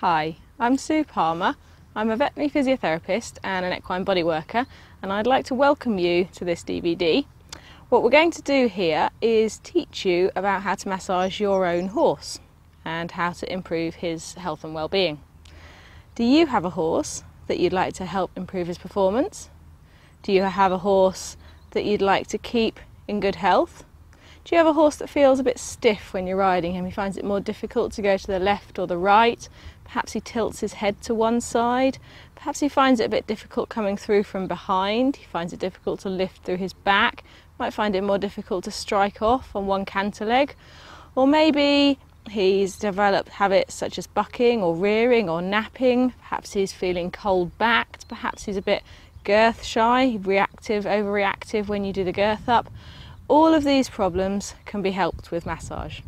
Hi, I'm Sue Palmer. I'm a veterinary physiotherapist and an equine body worker, and I'd like to welcome you to this DVD. What we're going to do here is teach you about how to massage your own horse and how to improve his health and well-being. Do you have a horse that you'd like to help improve his performance? Do you have a horse that you'd like to keep in good health? Do you have a horse that feels a bit stiff when you're riding him? He finds it more difficult to go to the left or the right. Perhaps he tilts his head to one side. Perhaps he finds it a bit difficult coming through from behind. He finds it difficult to lift through his back. Might find it more difficult to strike off on one canter leg. Or maybe he's developed habits such as bucking or rearing or napping. Perhaps he's feeling cold-backed. Perhaps he's a bit girth shy, reactive, overreactive when you do the girth up. All of these problems can be helped with massage.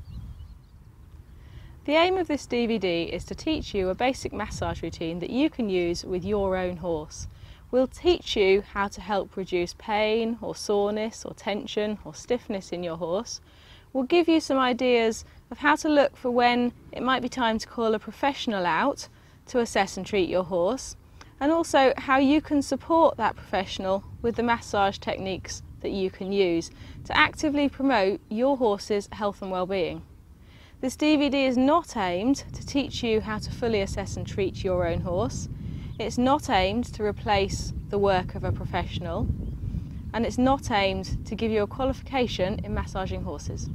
The aim of this DVD is to teach you a basic massage routine that you can use with your own horse. We'll teach you how to help reduce pain or soreness or tension or stiffness in your horse. We'll give you some ideas of how to look for when it might be time to call a professional out to assess and treat your horse, and also how you can support that professional with the massage techniques that you can use to actively promote your horse's health and well-being. This DVD is not aimed to teach you how to fully assess and treat your own horse. It's not aimed to replace the work of a professional, and it's not aimed to give you a qualification in massaging horses.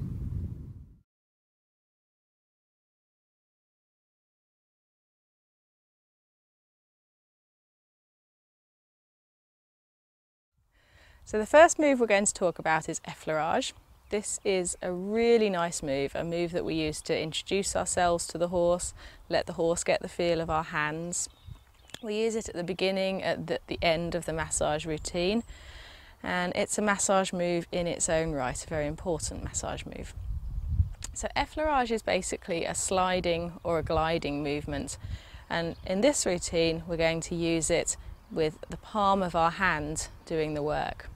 So the first move we're going to talk about is Effleurage. This is a really nice move, a move that we use to introduce ourselves to the horse, let the horse get the feel of our hands. We use it at the beginning, at the end of the massage routine, and it's a massage move in its own right, a very important massage move. So Effleurage is basically a sliding or a gliding movement, and in this routine we're going to use it with the palm of our hand doing the work.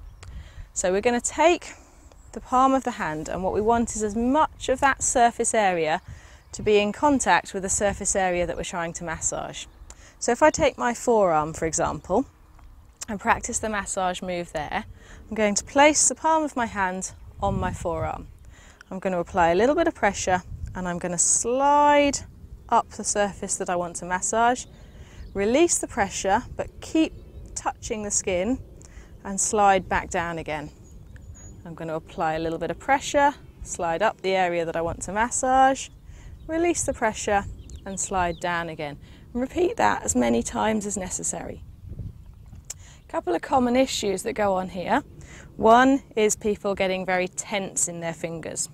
So we're going to take the palm of the hand, and what we want is as much of that surface area to be in contact with the surface area that we're trying to massage. So if I take my forearm, for example, and practice the massage move there, I'm going to place the palm of my hand on my forearm. I'm going to apply a little bit of pressure, and I'm going to slide up the surface that I want to massage, release the pressure, but keep touching the skin, and slide back down again. I'm going to apply a little bit of pressure, slide up the area that I want to massage, release the pressure, and slide down again. And repeat that as many times as necessary. A couple of common issues that go on here. One is people getting very tense in their fingers.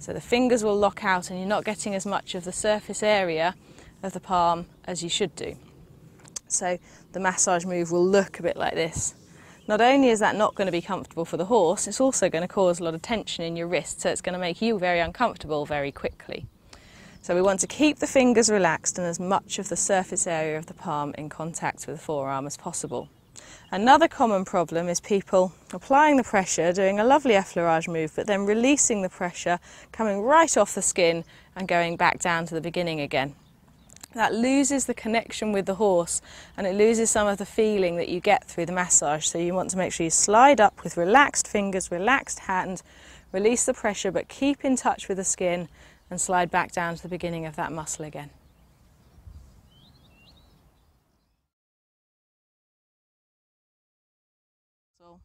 So the fingers will lock out and you're not getting as much of the surface area of the palm as you should do. So the massage move will look a bit like this. Not only is that not going to be comfortable for the horse, it's also going to cause a lot of tension in your wrist, so it's going to make you very uncomfortable very quickly. So we want to keep the fingers relaxed and as much of the surface area of the palm in contact with the forearm as possible. Another common problem is people applying the pressure, doing a lovely effleurage move, but then releasing the pressure, coming right off the skin and going back down to the beginning again. That loses the connection with the horse, and it loses some of the feeling that you get through the massage. So you want to make sure you slide up with relaxed fingers, relaxed hand, release the pressure, but keep in touch with the skin and slide back down to the beginning of that muscle again. So,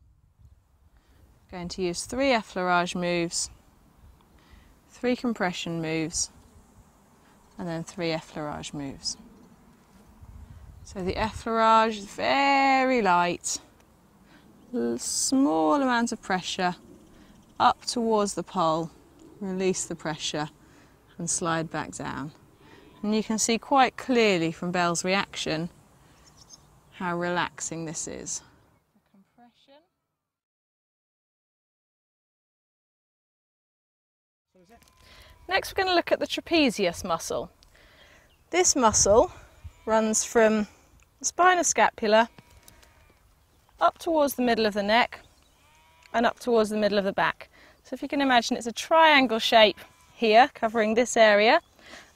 going to use 3 effleurage moves, 3 compression moves, and then 3 effleurage moves. So the effleurage is very light, small amount of pressure, up towards the pole, release the pressure and slide back down. And you can see quite clearly from Belle's reaction how relaxing this is. Compression. Next we're going to look at the trapezius muscle. This muscle runs from the spina scapula up towards the middle of the neck and up towards the middle of the back. So if you can imagine, it's a triangle shape here covering this area,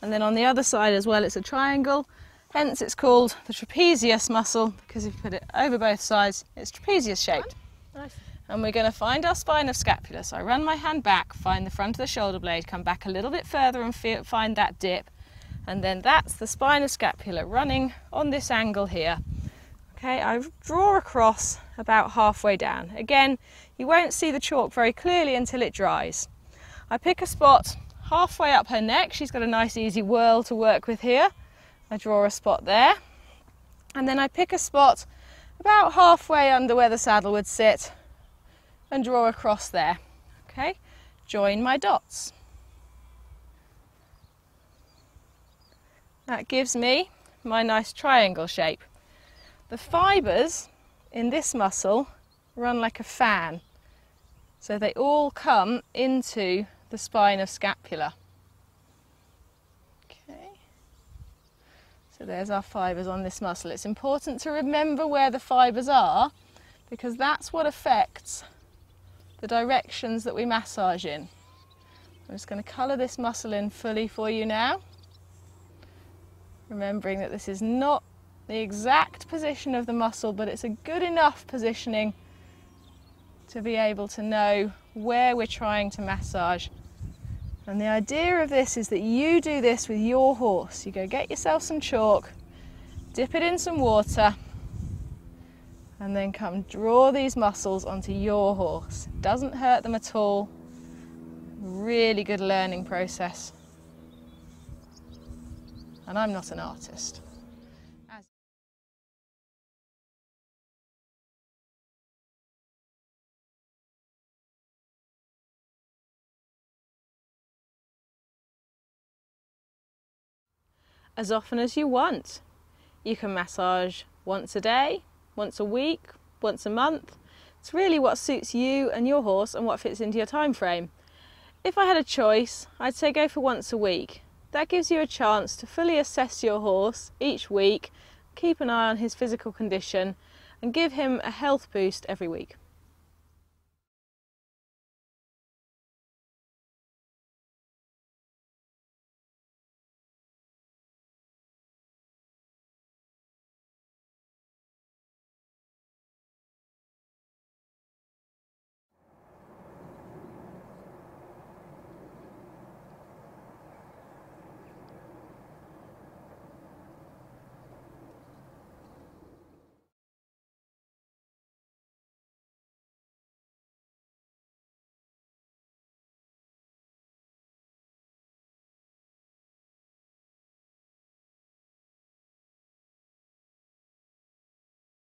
and then on the other side as well it's a triangle, Hence it's called the trapezius muscle, because if you put it over both sides, it's trapezius shaped. Nice. And we're going to find our spine of scapula. So I run my hand back, find the front of the shoulder blade, come back a little bit further and find that dip. And then that's the spine of scapula running on this angle here. Okay, I draw across about halfway down. Again, you won't see the chalk very clearly until it dries. I pick a spot halfway up her neck. She's got a nice easy whirl to work with here. I draw a spot there. And then I pick a spot about halfway under where the saddle would sit and draw across there. Okay, join my dots. That gives me my nice triangle shape. The fibres in this muscle run like a fan, so they all come into the spine of scapula. Okay, so there's our fibres on this muscle. It's important to remember where the fibres are, because that's what affects the directions that we massage in. I'm just going to colour this muscle in fully for you now, remembering that this is not the exact position of the muscle, but it's a good enough positioning to be able to know where we're trying to massage. And the idea of this is that you do this with your horse. You go get yourself some chalk, dip it in some water, and then come draw these muscles onto your horse. It doesn't hurt them at all. Really good learning process. And I'm not an artist. As often as you want. You can massage once a day, once a week, once a month. It's really what suits you and your horse and what fits into your time frame. If I had a choice, I'd say go for once a week. That gives you a chance to fully assess your horse each week, keep an eye on his physical condition and give him a health boost every week.